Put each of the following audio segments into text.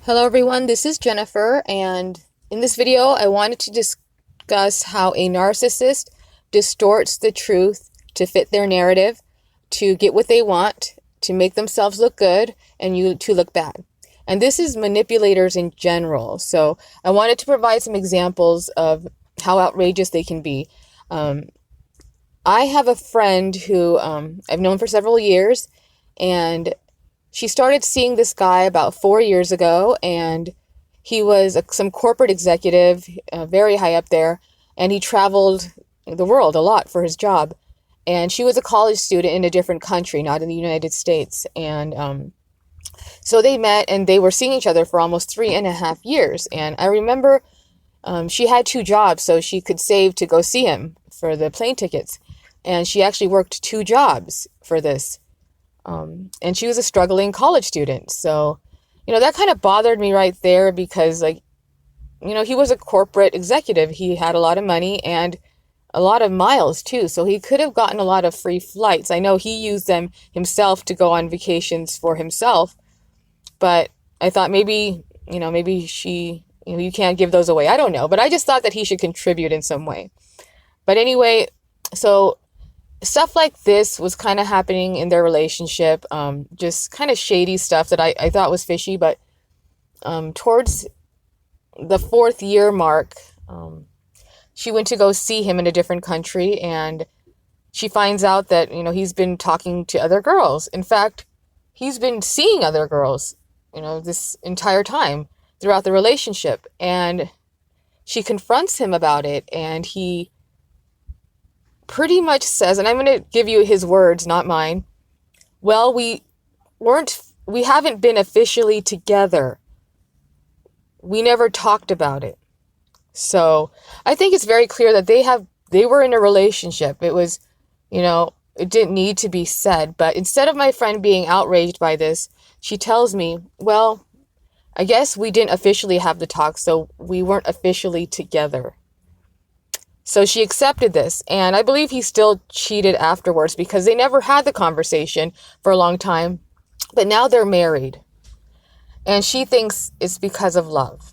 Hello everyone, this is Jennifer, and in this video I wanted to discuss how a narcissist distorts the truth to fit their narrative, to get what they want, to make themselves look good, and you to look bad. And this is manipulators in general, so I wanted to provide some examples of how outrageous they can be. I have a friend who I've known for several years, and she started seeing this guy about 4 years ago, and he was some corporate executive, very high up there, and he traveled the world a lot for his job. And she was a college student in a different country, not in the United States. And so they met, and they were seeing each other for almost 3.5 years. And I remember she had two jobs, so she could save to go see him for the plane tickets. And she actually worked two jobs for this. And she was a struggling college student. So, that kind of bothered me right there because, he was a corporate executive. He had a lot of money and a lot of miles too. So he could have gotten a lot of free flights. I know he used them himself to go on vacations for himself, but I thought maybe she, you can't give those away. I don't know, but I just thought that he should contribute in some way. But anyway, so stuff like this was kind of happening in their relationship, just kind of shady stuff that I thought was fishy. But towards the 4th year mark, she went to go see him in a different country, and she finds out that, he's been talking to other girls. In fact, he's been seeing other girls, this entire time throughout the relationship. And she confronts him about it, and he pretty much says, and I'm going to give you his words, not mine. Well, we haven't been officially together. We never talked about it. So I think it's very clear that they were in a relationship. It was, it didn't need to be said. But instead of my friend being outraged by this, she tells me, well, I guess we didn't officially have the talk, so we weren't officially together. So she accepted this, and I believe he still cheated afterwards because they never had the conversation for a long time, but now they're married. And she thinks it's because of love.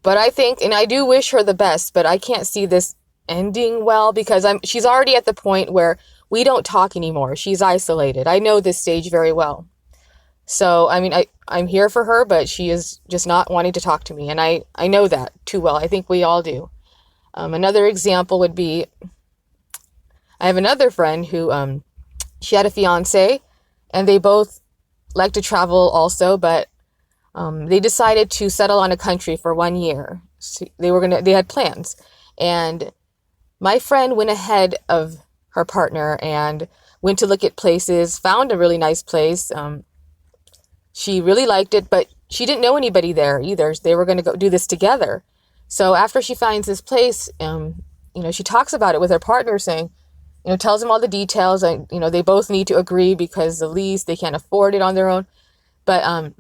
But I think, and I do wish her the best, but I can't see this ending well because she's already at the point where we don't talk anymore. She's isolated. I know this stage very well. So, I'm here for her, but she is just not wanting to talk to me, and I know that too well. I think we all do. Another example would be, I have another friend who, she had a fiance, and they both like to travel also, but they decided to settle on a country for 1 year. So they had plans, and my friend went ahead of her partner and went to look at places, found a really nice place. She really liked it, but she didn't know anybody there either. They were going to go do this together. So after she finds this place, she talks about it with her partner, saying, tells him all the details, and, they both need to agree because the lease, they can't afford it on their own. But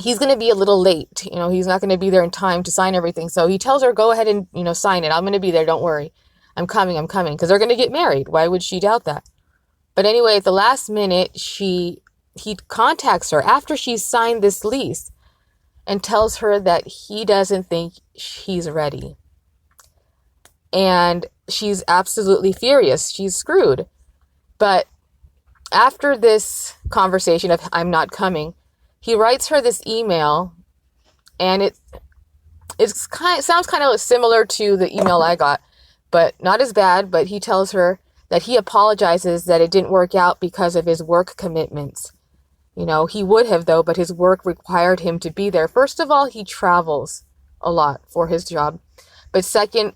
he's going to be a little late. He's not going to be there in time to sign everything. So he tells her, go ahead and, sign it. I'm going to be there. Don't worry. I'm coming. Because they're going to get married. Why would she doubt that? But anyway, at the last minute, he contacts her after she's signed this lease and tells her that he doesn't think she's ready. And she's absolutely furious. She's screwed. But after this conversation of I'm not coming, he writes her this email, and it sounds kind of similar to the email I got, but not as bad. But he tells her that he apologizes that it didn't work out because of his work commitments. He would have, though, but his work required him to be there. First of all, he travels a lot for his job. But second,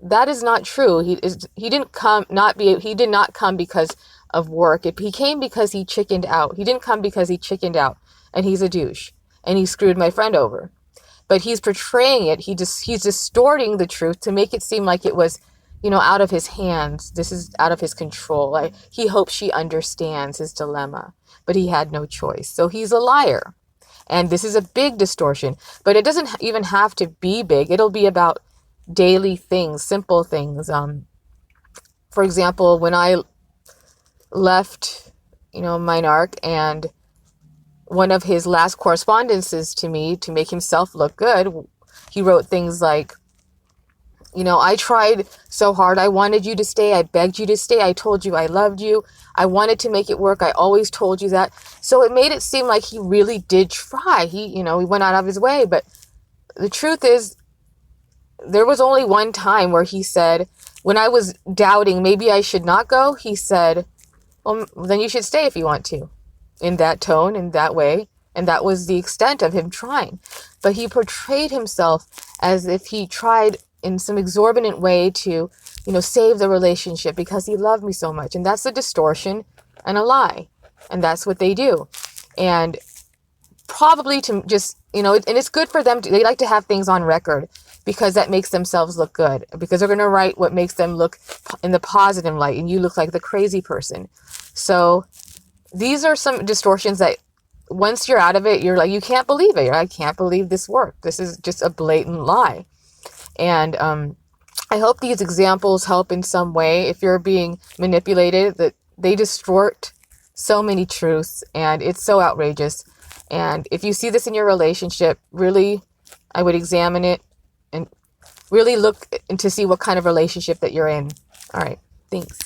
that is not true. He did not come because of work. He came because he chickened out. He didn't come because he chickened out. And he's a douche. And he screwed my friend over. But he's portraying it. He's distorting the truth to make it seem like it was, out of his hands. This is out of his control. He hopes she understands his dilemma. But he had no choice. So he's a liar. And this is a big distortion. But it doesn't even have to be big. It'll be about daily things, simple things. For example, when I left, my narc, and one of his last correspondences to me to make himself look good, he wrote things like, I tried so hard. I wanted you to stay. I begged you to stay. I told you I loved you. I wanted to make it work. I always told you that. So it made it seem like he really did try. He went out of his way. But the truth is, there was only one time where he said, when I was doubting maybe I should not go, he said, well, then you should stay if you want to. In that tone, in that way. And that was the extent of him trying. But he portrayed himself as if he tried in some exorbitant way to, save the relationship because he loved me so much. And that's a distortion and a lie. And that's what they do. And probably to just, and it's good for them. They like to have things on record because that makes themselves look good. Because they're going to write what makes them look in the positive light. And you look like the crazy person. So these are some distortions that once you're out of it, you're like, you can't believe it. I can't believe this worked. This is just a blatant lie. And I hope these examples help in some way. If you're being manipulated, that they distort so many truths, and it's so outrageous. And if you see this in your relationship, really, I would examine it and really look to see what kind of relationship that you're in. All right. Thanks.